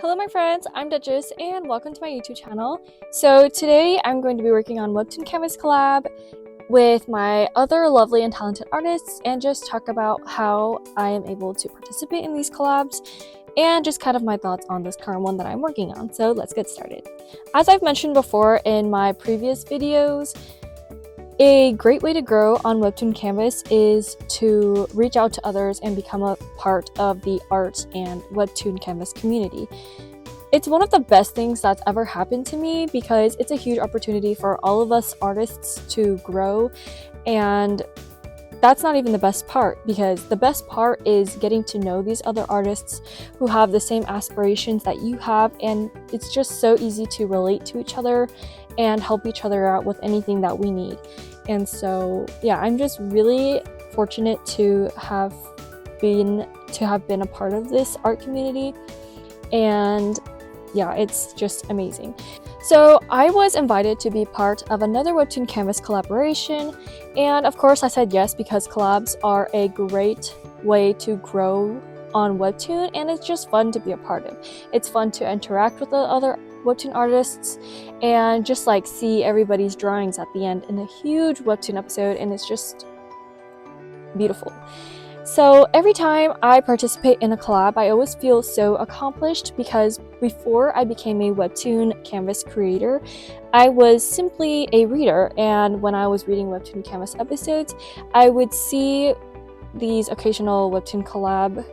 Hello my friends, I'm Duchess and welcome to my YouTube channel. So today I'm going to be working on Webtoon Canvas Collab with my other lovely and talented artists and just talk about how I am able to participate in these collabs and just kind of my thoughts on this current one that I'm working on. So let's get started. As I've mentioned before in my previous videos, a great way to grow on Webtoon Canvas is to reach out to others and become a part of the art and Webtoon Canvas community. It's one of the best things that's ever happened to me because it's a huge opportunity for all of us artists to grow, and that's not even the best part, because the best part is getting to know these other artists who have the same aspirations that you have, and it's just so easy to relate to each other and help each other out with anything that we need. And so yeah, I'm just really fortunate to have been a part of this art community, and yeah, it's just amazing. So I was invited to be part of another Webtoon Canvas collaboration, and of course I said yes because collabs are a great way to grow on Webtoon, and it's just fun to be a part of. It's fun to interact with the other Webtoon artists and just like see everybody's drawings at the end in a huge Webtoon episode, and it's just beautiful. So every time I participate in a collab, I always feel so accomplished because before I became a Webtoon Canvas creator, I was simply a reader, and when I was reading Webtoon Canvas episodes, I would see these occasional Webtoon collab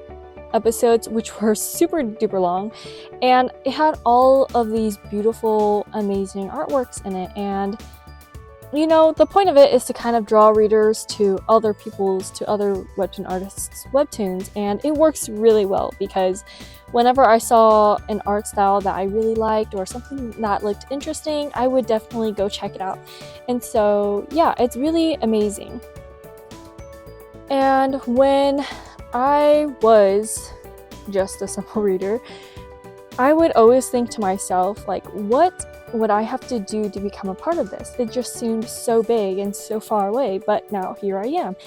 episodes which were super duper long, and it had all of these beautiful, amazing artworks in it. And you know, the point of it is to kind of draw readers to other Webtoon artists' webtoons, and it works really well because whenever I saw an art style that I really liked or something that looked interesting, I would definitely go check it out. And so yeah, it's really amazing. And when I was just a simple reader, I would always think to myself, like, what would I have to do to become a part of this? It just seemed so big and so far away, but now here I am.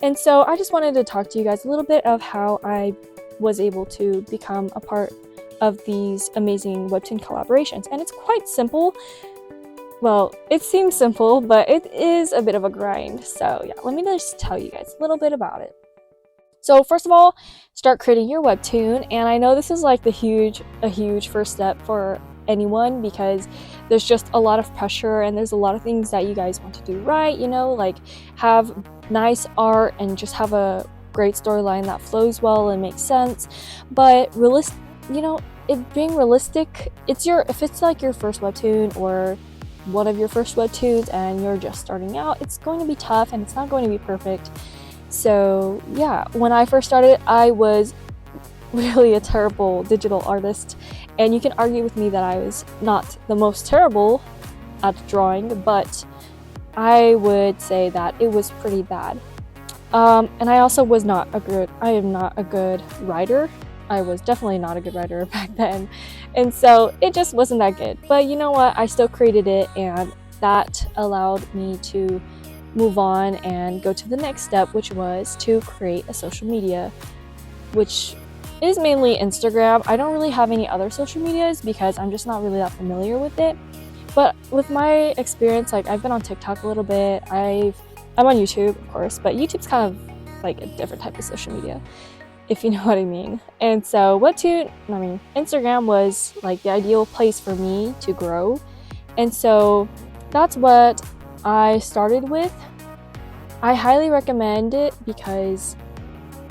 And so I just wanted to talk to you guys a little bit of how I was able to become a part of these amazing Webtoon collaborations. And it's quite simple. Well, it seems simple, but it is a bit of a grind. So yeah, let me just tell you guys a little bit about it. So first of all, start creating your webtoon, and I know this is like a huge first step for anyone because there's just a lot of pressure and there's a lot of things that you guys want to do right, you know, like have nice art and just have a great storyline that flows well and makes sense. But being realistic, if it's like your first webtoon or one of your first webtoons and you're just starting out, it's going to be tough and it's not going to be perfect. So yeah, when I first started, I was really a terrible digital artist, and you can argue with me that I was not the most terrible at drawing, but I would say that it was pretty bad. And I also I am not a good writer. I was definitely not a good writer back then, and so it just wasn't that good. But you know what, I still created it, and that allowed me to move on and go to the next step, which was to create a social media, which is mainly Instagram. I don't really have any other social medias because I'm just not really that familiar with it. But with my experience, like I've been on TikTok a little bit, I'm on YouTube, of course, but YouTube's kind of like a different type of social media, if you know what I mean. And so Instagram was like the ideal place for me to grow. And so that's what I started with. I highly recommend it because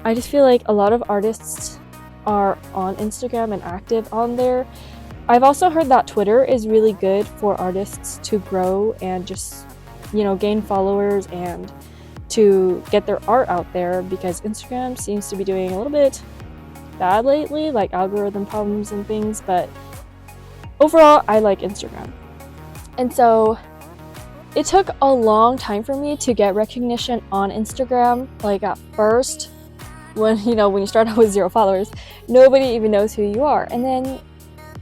I just feel like a lot of artists are on Instagram and active on there. I've also heard that Twitter is really good for artists to grow and just, you know, gain followers and to get their art out there, because Instagram seems to be doing a little bit bad lately, like algorithm problems and things, but overall I like Instagram. And so it took a long time for me to get recognition on Instagram. Like at first, when you start out with 0 followers, nobody even knows who you are. And then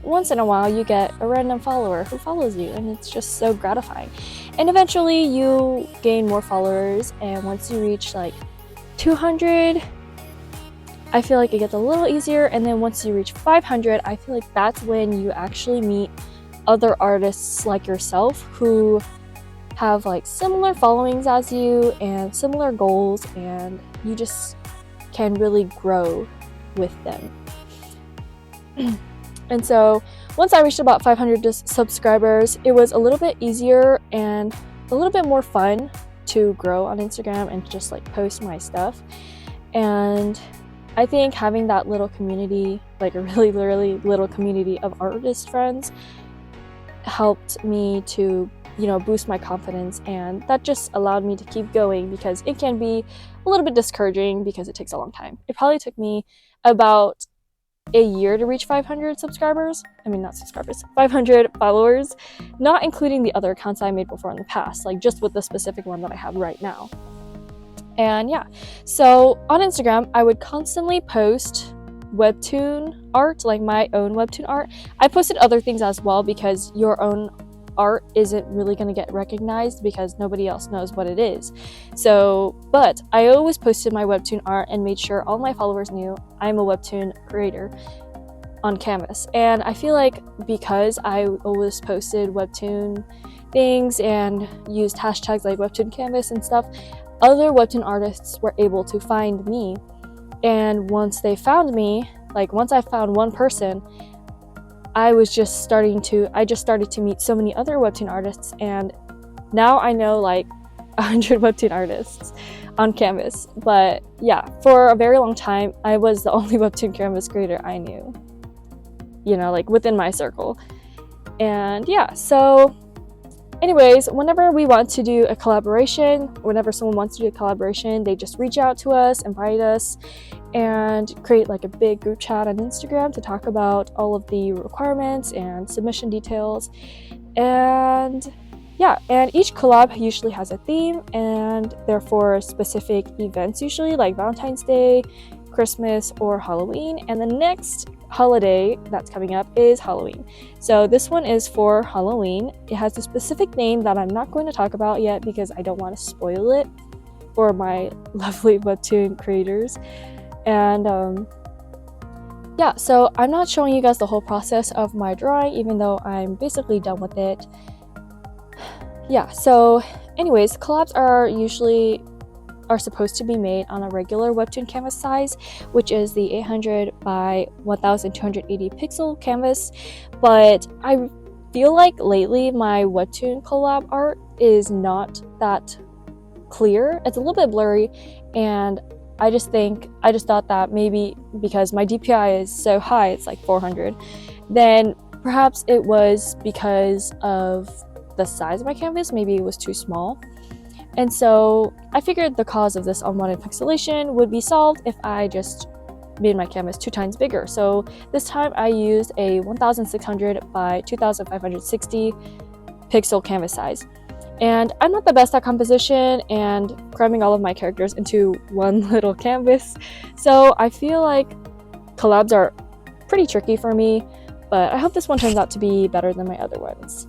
once in a while you get a random follower who follows you, and it's just so gratifying. And eventually you gain more followers, and once you reach like 200, I feel like it gets a little easier, and then once you reach 500, I feel like that's when you actually meet other artists like yourself who have like similar followings as you and similar goals, and you just can really grow with them. And so once I reached about 500 subscribers, it was a little bit easier and a little bit more fun to grow on Instagram and just like post my stuff. And I think having that little community, like a really little community of artist friends, helped me to, you know, boost my confidence, and that just allowed me to keep going, because it can be a little bit discouraging because it takes a long time. It probably took me about a year to reach 500 subscribers. I mean, not subscribers, 500 followers, not including the other accounts I made before in the past, like just with the specific one that I have right now. And yeah, so on Instagram, I would constantly post webtoon art, like my own webtoon art. I posted other things as well, because your own art isn't really going to get recognized because nobody else knows what it is. So, but I always posted my webtoon art and made sure all my followers knew I'm a webtoon creator on Canvas. And I feel like because I always posted webtoon things and used hashtags like webtoon canvas and stuff, other webtoon artists were able to find me. And once they found me, like once I found one person, I just started to meet so many other webtoon artists, and now I know like 100 webtoon artists on Canvas. But yeah, for a very long time, I was the only webtoon canvas creator I knew, you know, like within my circle. And yeah, so anyways, whenever we want to do a collaboration, whenever someone wants to do a collaboration, they just reach out to us, invite us, and create like a big group chat on Instagram to talk about all of the requirements and submission details. And yeah, and each collab usually has a theme, and therefore specific events, usually like Valentine's Day, Christmas, or Halloween. And the next holiday that's coming up is Halloween. So this one is for Halloween. It has a specific name that I'm not going to talk about yet because I don't want to spoil it for my lovely webtoon creators. And yeah, so I'm not showing you guys the whole process of my drawing, even though I'm basically done with it. Yeah, so anyways, collabs are supposed to be made on a regular webtoon canvas size, which is the 800 by 1280 pixel canvas. But I feel like lately my webtoon collab art is not that clear. It's a little bit blurry, and I just thought that maybe because my DPI is so high, it's like 400, then perhaps it was because of the size of my canvas. Maybe it was too small. And so I figured the cause of this unwanted pixelation would be solved if I just made my canvas 2 times bigger. So this time I used a 1600 by 2560 pixel canvas size. And I'm not the best at composition and cramming all of my characters into one little canvas, so I feel like collabs are pretty tricky for me, but I hope this one turns out to be better than my other ones.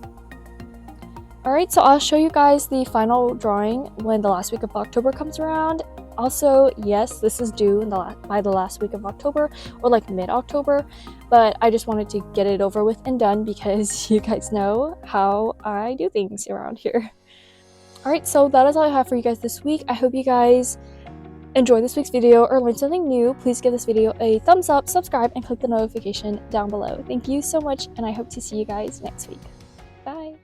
Alright, so I'll show you guys the final drawing when the last week of October comes around. Also, yes, this is due by the last week of October, or like mid-October, but I just wanted to get it over with and done because you guys know how I do things around here. Alright, so that is all I have for you guys this week. I hope you guys enjoyed this week's video or learned something new. Please give this video a thumbs up, subscribe, and click the notification down below. Thank you so much, and I hope to see you guys next week. Bye!